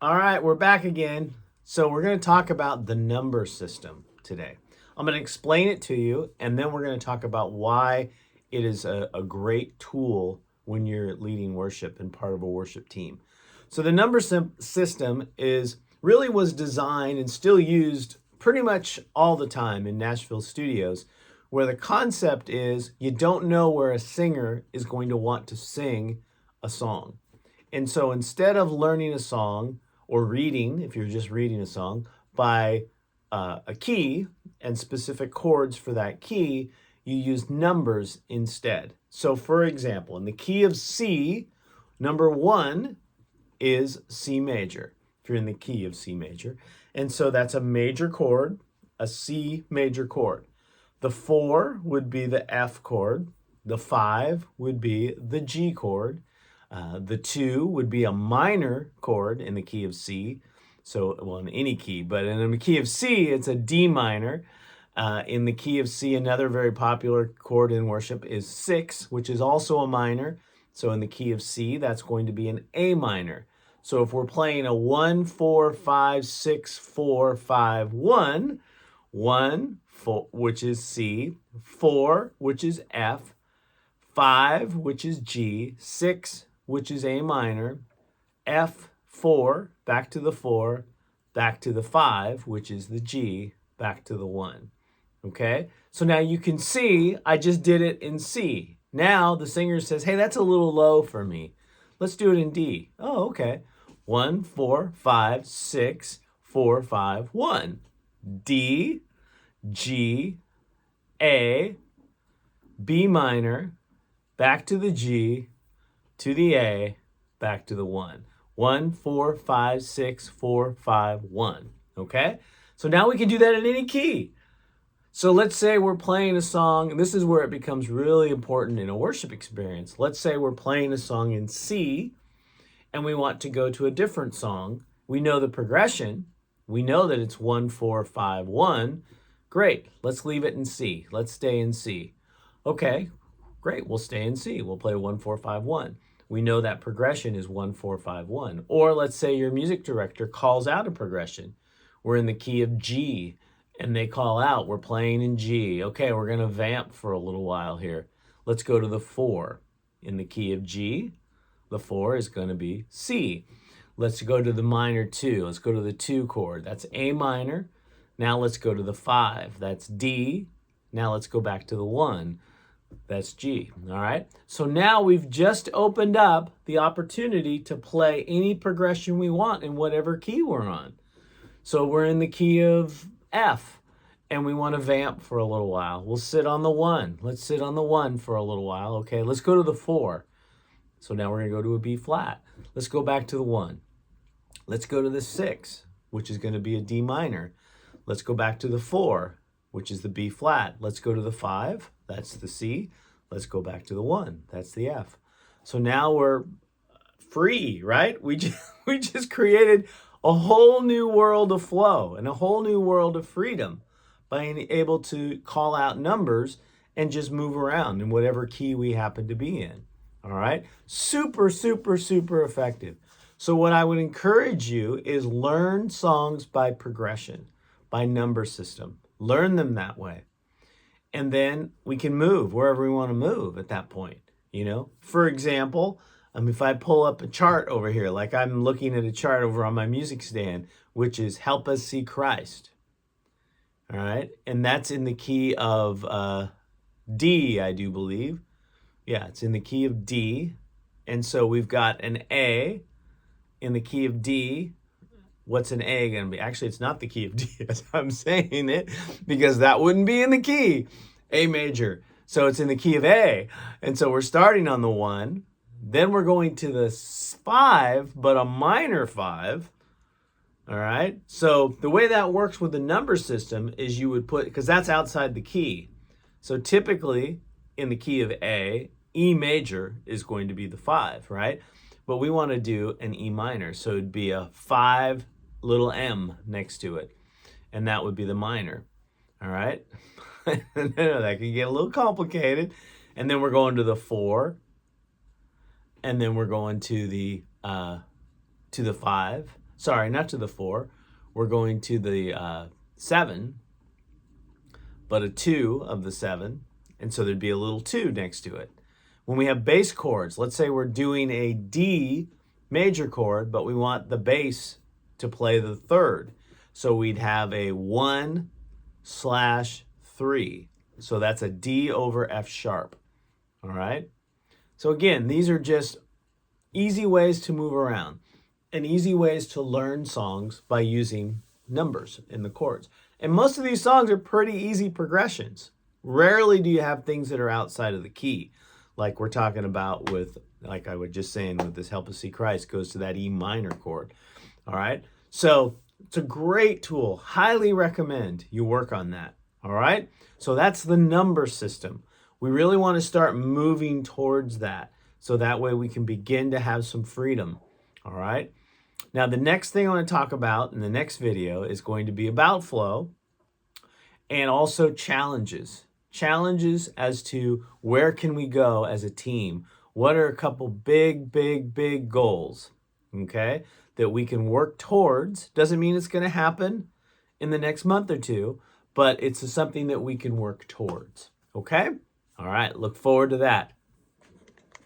All right, we're back again. So, we're going to talk about the number system today. I'm going to explain it to you, and then we're going to talk about why it is a great tool when you're leading worship and part of a worship team. So, the number system was designed and still used pretty much all the time in Nashville studios, where the concept is you don't know where a singer is going to want to sing a song. And so instead of learning a song or reading, if you're just reading a song, by a key and specific chords for that key, you use numbers instead. So, for example, in the key of C, number 1 is C major, if you're in the key of C major. And so that's a major chord, a C major chord. The 4 would be the F chord. The 5 would be the G chord. The 2 would be a minor chord in the key of C. So, well, in any key, but in the key of C, it's a D minor. In the key of C, another very popular chord in worship is 6, which is also a minor. So in the key of C, that's going to be an A minor. So if we're playing a 1, 4, 5, 6, 4, 5, 1, 1, 4, which is C, 4, which is F, 5, which is G, 6, which is A minor, F, 4, back to the 4, back to the 5, which is the G, back to the 1. Okay? So now you can see I just did it in C. Now the singer says, hey, that's a little low for me. Let's do it in D. Oh, okay. 1, 4, 5, 6, 4, 5, 1. D, G, A, B minor, back to the G, to the A, back to the 1. 1, 4, 5, 6, 4, 5, 1. Okay? So now we can do that in any key. So let's say we're playing a song, and this is where it becomes really important in a worship experience. Let's say we're playing a song in C, and we want to go to a different song. We know the progression. We know that it's 1, 4, 5, 1. Great. Let's leave it in C. Let's stay in C. Okay, great. We'll stay in C. We'll play 1, 4, 5, 1. We know that progression is 1, 4, 5, 1. Or let's say your music director calls out a progression. We're in the key of G, and they call out, we're playing in G. Okay, we're going to vamp for a little while here. Let's go to the 4. In the key of G, the 4 is going to be C. Let's go to the minor 2. Let's go to the 2 chord. That's A minor. Now let's go to the 5. That's D. Now let's go back to the 1. That's G. All right? So now we've just opened up the opportunity to play any progression we want in whatever key we're on. So we're in the key of F, and we want to vamp for a little while. We'll sit on the 1. Let's sit on the 1 for a little while. Okay, let's go to the 4. So now we're going to go to a B flat. Let's go back to the 1. Let's go to the 6, which is going to be a D minor. Let's go back to the 4, which is the B flat. Let's go to the 5. That's the C. Let's go back to the 1. That's the F. So now we're free, right? We just created a whole new world of flow and a whole new world of freedom by being able to call out numbers and just move around in whatever key we happen to be in. All right? Super, super, super effective. So what I would encourage you is learn songs by progression, by number system. Learn them that way. And then we can move wherever we want to move at that point. You know, for example, if I pull up a chart over here, like I'm looking at a chart over on my music stand, which is Help Us See Christ. All right. And that's in the key of D, I do believe. Yeah, it's in the key of D. And so we've got an A in the key of D. What's an A going to be? Actually, it's not the key of D as I'm saying it, because that wouldn't be in the key. A major. So it's in the key of A. And so we're starting on the 1. Then we're going to the 5, but a minor 5. All right. So the way that works with the number system is you would put, because that's outside the key. So typically in the key of A, E major is going to be the 5, right? But we want to do an E minor. So it'd be a 5 little m next to it. And that would be the minor. All right. That can get a little complicated. And then we're going to the 4. And then we're going to the 5, Sorry, not to the 4. We're going to the 7, but a 2 of the 7. And so there'd be a little 2 next to it. When we have bass chords, let's say we're doing a D major chord, but we want the bass to play the 3rd. So we'd have a 1/3. So that's a D over F sharp. All right. So again, these are just easy ways to move around and easy ways to learn songs by using numbers in the chords. And most of these songs are pretty easy progressions. Rarely do you have things that are outside of the key, like we're talking about with, like I was just saying, with this Help Us See Christ goes to that E minor chord. All right. So it's a great tool. Highly recommend you work on that. All right. So that's the number system. We really want to start moving towards that. So that way we can begin to have some freedom. All right. Now, the next thing I want to talk about in the next video is going to be about flow and also challenges. Challenges as to where can we go as a team? What are a couple big goals, okay, that we can work towards? Doesn't mean it's going to happen in the next month or two, but it's something that we can work towards, okay? All right, look forward to that.